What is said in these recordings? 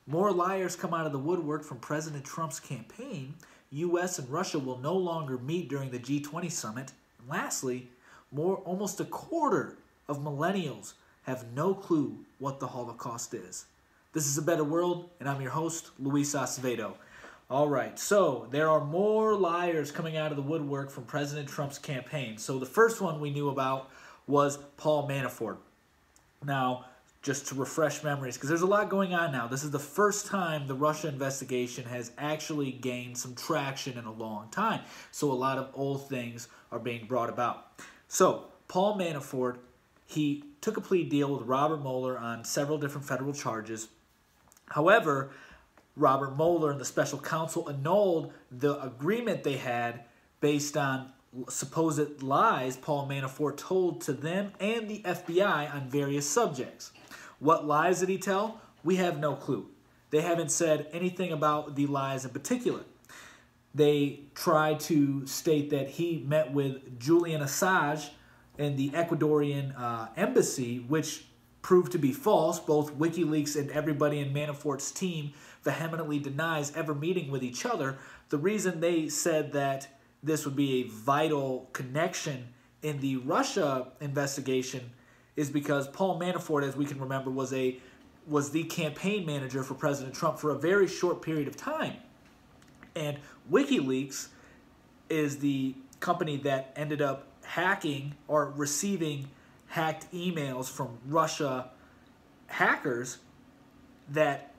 More liars come out of the woodwork from President Trump's campaign. U.S. and Russia will no longer meet during the G20 summit. And lastly, almost a quarter of millennials have no clue what the Holocaust is. This is A Better World, and I'm your host, Luis Acevedo. All right, so there are more liars coming out of the woodwork from President Trump's campaign. So the first one we knew about was Paul Manafort. Now, just to refresh memories, because there's a lot going on now. This is the first time the Russia investigation has actually gained some traction in a long time. So a lot of old things are being brought about. So Paul Manafort, he took a plea deal with Robert Mueller on several different federal charges. However, Robert Mueller and the special counsel annulled the agreement they had based on supposed lies Paul Manafort told to them and the FBI on various subjects. What lies did he tell? We have no clue. They haven't said anything about the lies in particular. They tried to state that he met with Julian Assange in the Ecuadorian embassy, which proved to be false. Both WikiLeaks and everybody in Manafort's team vehemently denies ever meeting with each other. The reason they said that this would be a vital connection in the Russia investigation is because Paul Manafort, as we can remember, was the campaign manager for President Trump for a very short period of time. And WikiLeaks is the company that ended up hacking or receiving hacked emails from Russia hackers that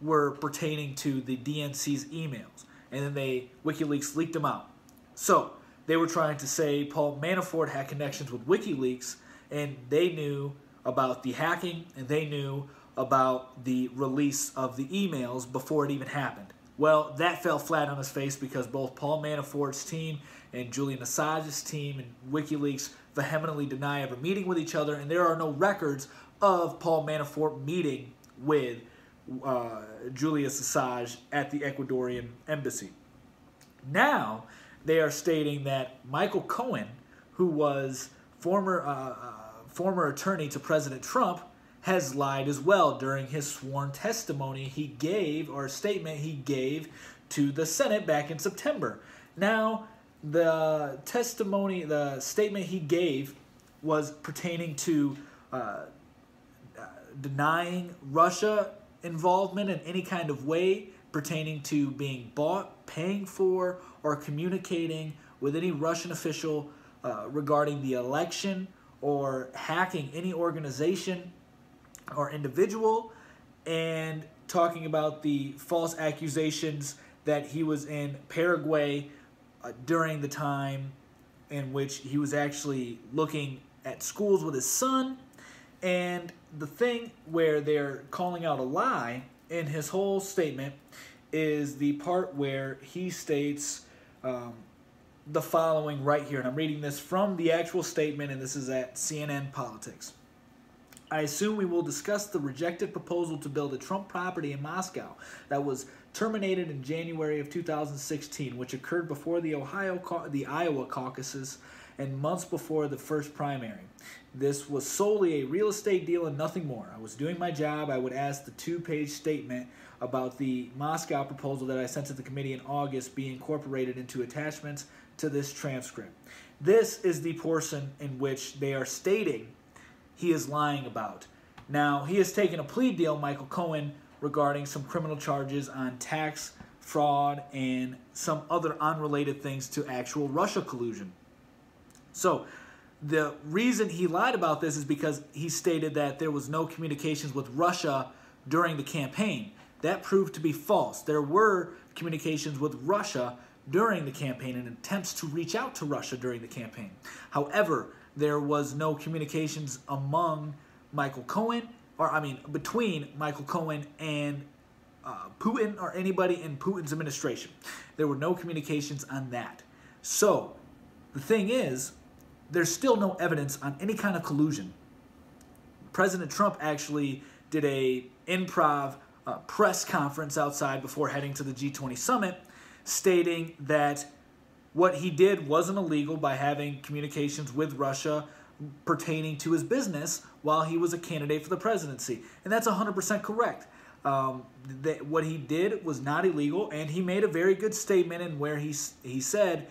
were pertaining to the DNC's emails. And then WikiLeaks leaked them out. So they were trying to say Paul Manafort had connections with WikiLeaks, and they knew about the hacking, and they knew about the release of the emails before it even happened. Well, that fell flat on his face because both Paul Manafort's team and Julian Assange's team and WikiLeaks vehemently deny ever meeting with each other, and there are no records of Paul Manafort meeting with Julian Assange at the Ecuadorian embassy. Now, they are stating that Michael Cohen, who was former attorney to President Trump, has lied as well during his sworn testimony he gave, or statement he gave to the Senate back in September. Now, the statement he gave was pertaining to denying Russia involvement in any kind of way pertaining to being bought, paying for, or communicating with any Russian official regarding the election or hacking any organization or individual, and talking about the false accusations that he was in Paraguay during the time in which he was actually looking at schools with his son. And the thing where they're calling out a lie in his whole statement is the part where he states the following right here. And I'm reading this from the actual statement, and this is at CNN Politics. I assume we will discuss the rejected proposal to build a Trump property in Moscow that was terminated in January of 2016, which occurred before the Iowa caucuses and months before the first primary. This was solely a real estate deal and nothing more. I was doing my job. I would ask the two-page statement about the Moscow proposal that I sent to the committee in August be incorporated into attachments to this transcript. This is the portion in which they are stating he is lying about. Now, he has taken a plea deal, Michael Cohen, regarding some criminal charges on tax fraud and some other unrelated things to actual Russia collusion. So the reason he lied about this is because he stated that there was no communications with Russia during the campaign. That proved to be false. There were communications with Russia during the campaign and attempts to reach out to Russia during the campaign. However, there was no communications among Michael Cohen, between Michael Cohen and Putin or anybody in Putin's administration. There were no communications on that. So the thing is, there's still no evidence on any kind of collusion. President Trump actually did a improv press conference outside before heading to the G20 summit, stating that what he did wasn't illegal by having communications with Russia pertaining to his business while he was a candidate for the presidency. And that's 100% correct. That what he did was not illegal, and he made a very good statement in where he said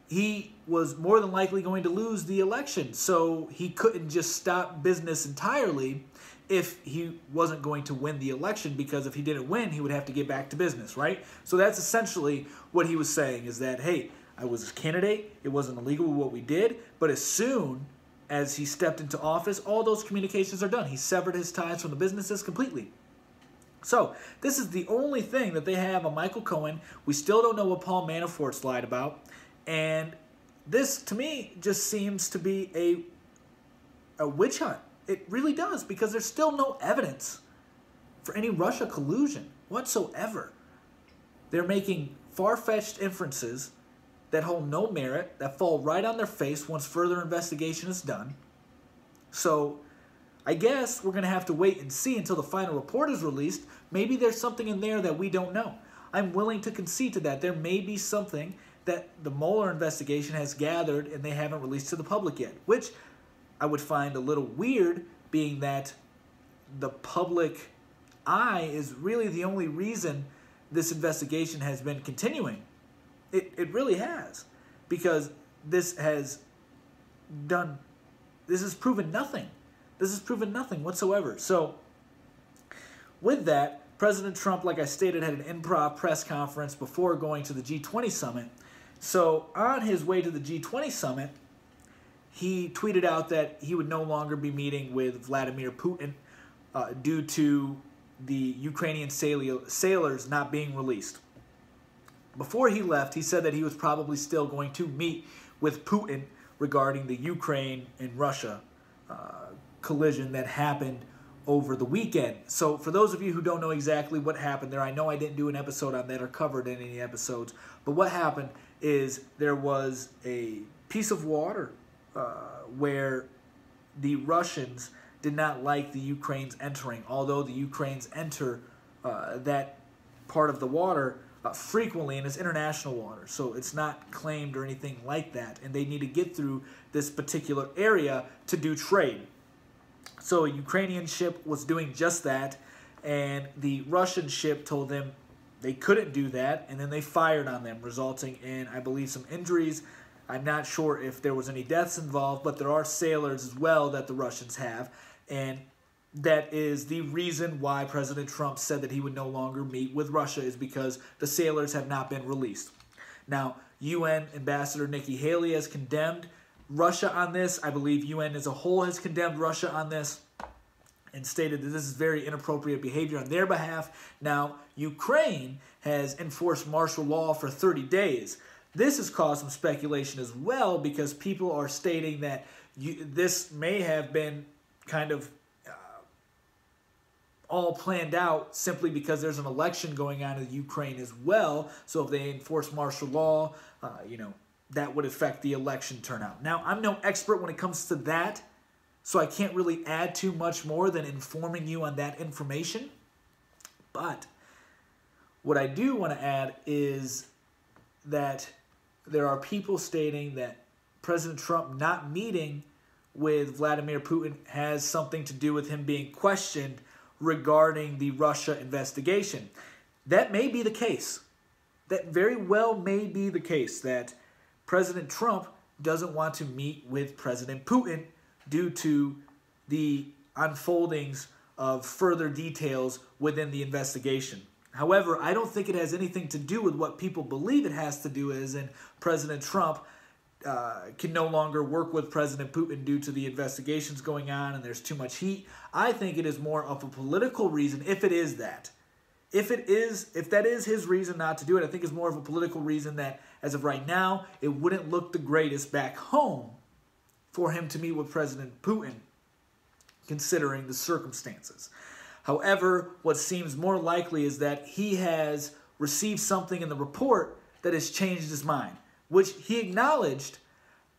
he was more than likely going to lose the election, so he couldn't just stop business entirely if he wasn't going to win the election, because if he didn't win, he would have to get back to business, right? So that's essentially what he was saying, is that, hey, I was a candidate, it wasn't illegal what we did, but as soon as he stepped into office, all those communications are done. He severed his ties from the businesses completely. So this is the only thing that they have on Michael Cohen. We still don't know what Paul Manafort's lied about. And this, to me, just seems to be a witch hunt. It really does, because there's still no evidence for any Russia collusion whatsoever. They're making far-fetched inferences that hold no merit, that fall right on their face once further investigation is done. So I guess we're going to have to wait and see until the final report is released. Maybe there's something in there that we don't know. I'm willing to concede to that. There may be something that the Mueller investigation has gathered and they haven't released to the public yet, which I would find a little weird, being that the public eye is really the only reason this investigation has been continuing. It really has, because this has proven nothing. This has proven nothing whatsoever. So with that, President Trump, like I stated, had an improv press conference before going to the G20 summit. So on his way to the G20 summit, he tweeted out that he would no longer be meeting with Vladimir Putin due to the Ukrainian sailors not being released. Before he left, he said that he was probably still going to meet with Putin regarding the Ukraine and Russia collision that happened over the weekend. So for those of you who don't know exactly what happened there, I know I didn't do an episode on that or covered in any episodes, but what happened is there was a piece of water where the Russians did not like the Ukrainians entering, although the Ukrainians enter that part of the water frequently, and it's international water, so it's not claimed or anything like that, and they need to get through this particular area to do trade. So a Ukrainian ship was doing just that, and the Russian ship told them they couldn't do that, and then they fired on them, resulting in, I believe, some injuries. I'm not sure if there was any deaths involved, but there are sailors as well that the Russians have, and that is the reason why President Trump said that he would no longer meet with Russia, is because the sailors have not been released. Now, UN Ambassador Nikki Haley has condemned Russia on this. I believe UN as a whole has condemned Russia on this and stated that this is very inappropriate behavior on their behalf. Now, Ukraine has enforced martial law for 30 days. This has caused some speculation as well, because people are stating that this may have been kind of all planned out simply because there's an election going on in Ukraine as well. So if they enforce martial law, that would affect the election turnout. Now, I'm no expert when it comes to that, so I can't really add too much more than informing you on that information. But what I do want to add is that there are people stating that President Trump not meeting with Vladimir Putin has something to do with him being questioned regarding the Russia investigation. That may be the case. That very well may be the case, that President Trump doesn't want to meet with President Putin due to the unfoldings of further details within the investigation. However, I don't think it has anything to do with what people believe it has to do, as in President Trump can no longer work with President Putin due to the investigations going on and there's too much heat. I think it is more of a political reason, if it is that. If that is his reason not to do it, I think it's more of a political reason that, as of right now, it wouldn't look the greatest back home for him to meet with President Putin, considering the circumstances. However, what seems more likely is that he has received something in the report that has changed his mind, which he acknowledged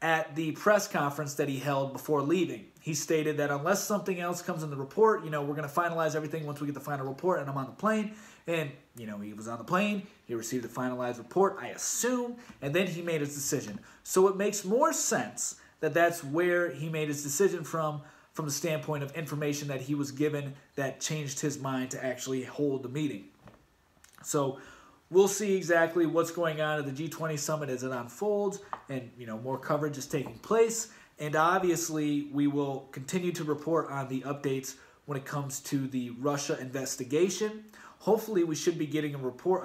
at the press conference that he held before leaving. He stated that unless something else comes in the report, we're going to finalize everything once we get the final report, and I'm on the plane. And, he was on the plane, he received the finalized report, I assume, and then he made his decision. So it makes more sense that that's where he made his decision from from the standpoint of information that he was given that changed his mind to actually hold the meeting. So we'll see exactly what's going on at the G20 summit as it unfolds, and more coverage is taking place. And obviously, we will continue to report on the updates when it comes to the Russia investigation. Hopefully, we should be getting a report.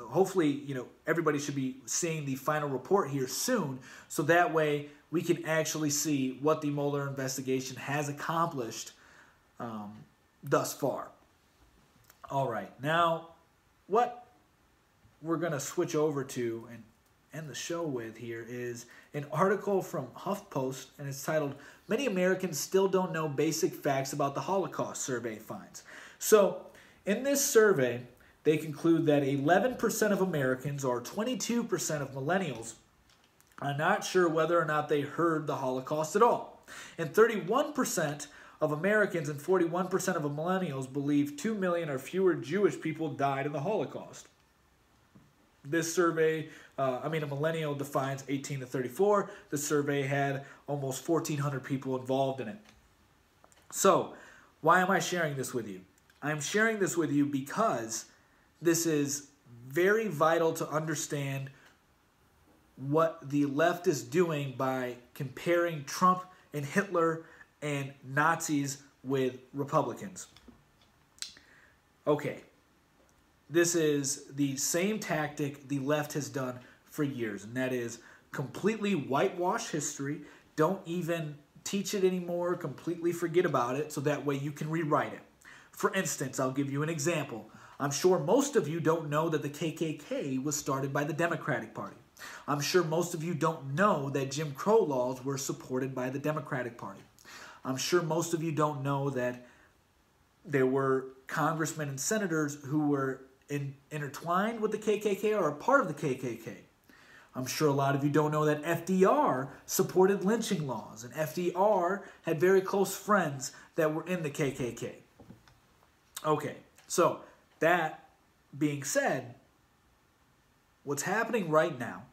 Hopefully, everybody should be seeing the final report here soon, so that way we can actually see what the Mueller investigation has accomplished thus far. All right, now what we're going to switch over to and end the show with here is an article from HuffPost, and it's titled, "Many Americans Still Don't Know Basic Facts About the Holocaust," survey finds. So in this survey, they conclude that 11% of Americans, or 22% of millennials, are not sure whether or not they heard the Holocaust at all. And 31% of Americans and 41% of millennials believe 2 million or fewer Jewish people died in the Holocaust. This survey, a millennial defines 18 to 34. The survey had almost 1,400 people involved in it. So, why am I sharing this with you? I'm sharing this with you because this is very vital to understand what the left is doing by comparing Trump and Hitler and Nazis with Republicans. Okay. This is the same tactic the left has done for years, and that is completely whitewash history. Don't even teach it anymore. Completely forget about it, so that way you can rewrite it. For instance, I'll give you an example. I'm sure most of you don't know that the KKK was started by the Democratic Party. I'm sure most of you don't know that Jim Crow laws were supported by the Democratic Party. I'm sure most of you don't know that there were congressmen and senators who were intertwined with the KKK or a part of the KKK. I'm sure a lot of you don't know that FDR supported lynching laws, and FDR had very close friends that were in the KKK. Okay, so that being said, what's happening right now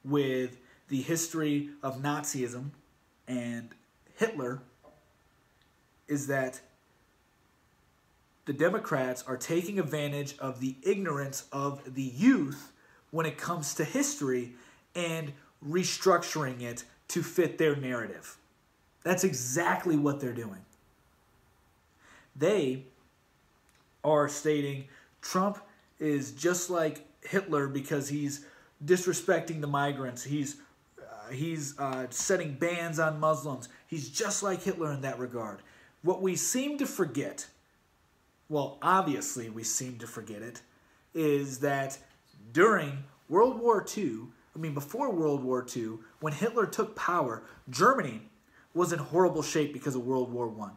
with the history of Nazism and Hitler is that the Democrats are taking advantage of the ignorance of the youth when it comes to history and restructuring it to fit their narrative. That's exactly what they're doing. They are stating Trump is just like Hitler because he's disrespecting the migrants. He's setting bans on Muslims. He's just like Hitler in that regard. What we seem to forget, well, obviously we seem to forget it, is that during World War II, before World War II, when Hitler took power, Germany was in horrible shape because of World War I.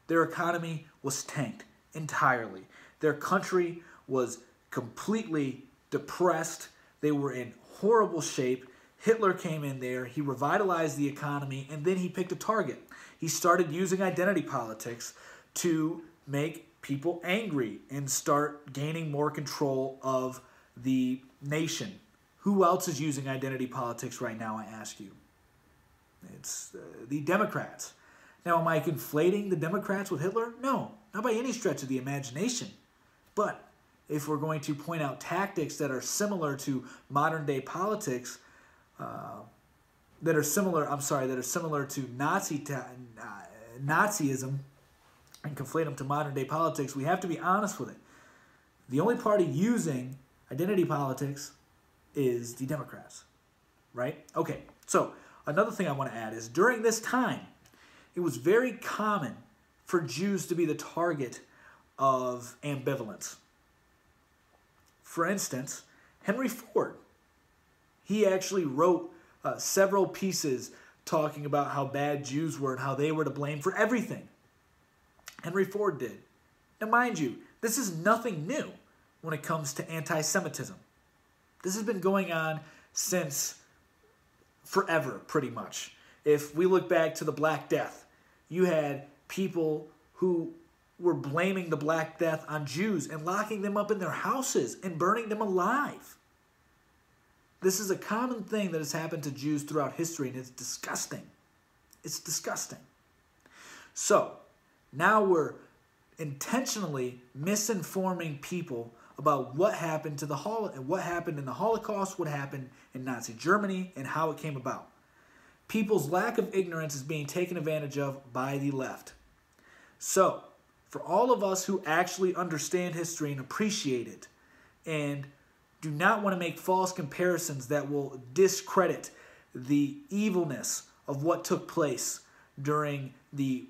Their economy was tanked entirely. Their country was completely depressed. They were in horrible shape. Hitler came in there, he revitalized the economy, and then he picked a target. He started using identity politics to make people angry and start gaining more control of the nation. Who else is using identity politics right now, I ask you? It's the Democrats. Now, am I conflating the Democrats with Hitler? No, not by any stretch of the imagination. But if we're going to point out tactics that are similar to modern day politics, that are similar to Nazism, and conflate them to modern day politics, we have to be honest with it. The only party using identity politics is the Democrats, right? Okay, so another thing I want to add is during this time, it was very common for Jews to be the target of ambivalence. For instance, Henry Ford, he actually wrote several pieces talking about how bad Jews were and how they were to blame for everything. Henry Ford did. Now, mind you, this is nothing new when it comes to anti-Semitism. This has been going on since forever, pretty much. If we look back to the Black Death, you had people who were blaming the Black Death on Jews and locking them up in their houses and burning them alive. This is a common thing that has happened to Jews throughout history, and it's disgusting. It's disgusting. So now we're intentionally misinforming people about what happened to what happened in the Holocaust, what happened in Nazi Germany, and how it came about. People's lack of ignorance is being taken advantage of by the left. So, for all of us who actually understand history and appreciate it, and do not want to make false comparisons that will discredit the evilness of what took place during the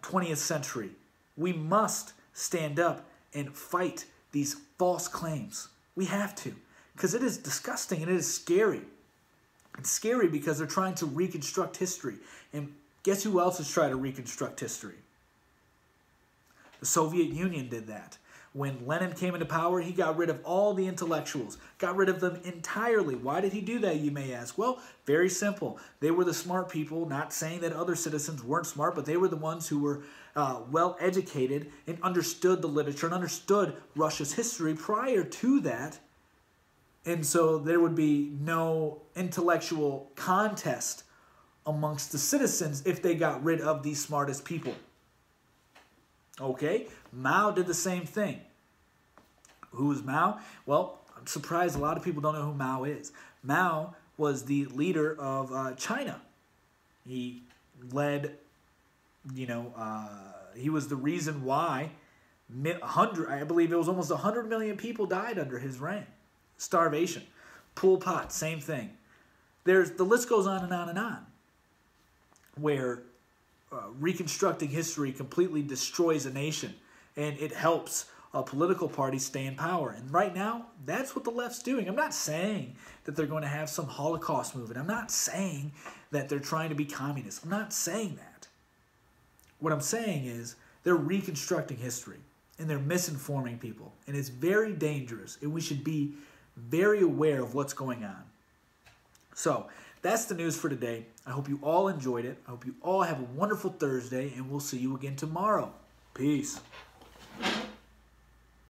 20th century, we must stand up and fight these false claims. We have to, because it is disgusting and it is scary. It's scary because they're trying to reconstruct history. And guess who else is trying to reconstruct history? The Soviet Union did that. When Lenin came into power, he got rid of all the intellectuals, got rid of them entirely. Why did he do that, you may ask? Well, very simple. They were the smart people, not saying that other citizens weren't smart, but they were the ones who were well-educated and understood the literature and understood Russia's history prior to that. And so there would be no intellectual contest amongst the citizens if they got rid of the smartest people. Okay, Mao did the same thing. Who is Mao? Well, I'm surprised a lot of people don't know who Mao is. Mao was the leader of China. He led, he was the reason why I believe it was almost 100 million people died under his reign. Starvation. Pol Pot, same thing. The list goes on and on and on, where reconstructing history completely destroys a nation, and it helps a political party stay in power. And right now, that's what the left's doing. I'm not saying that they're going to have some Holocaust movement. I'm not saying that they're trying to be communists. I'm not saying that. What I'm saying is they're reconstructing history, and they're misinforming people. And it's very dangerous, and we should be very aware of what's going on. So, that's the news for today. I hope you all enjoyed it. I hope you all have a wonderful Thursday, and we'll see you again tomorrow. Peace.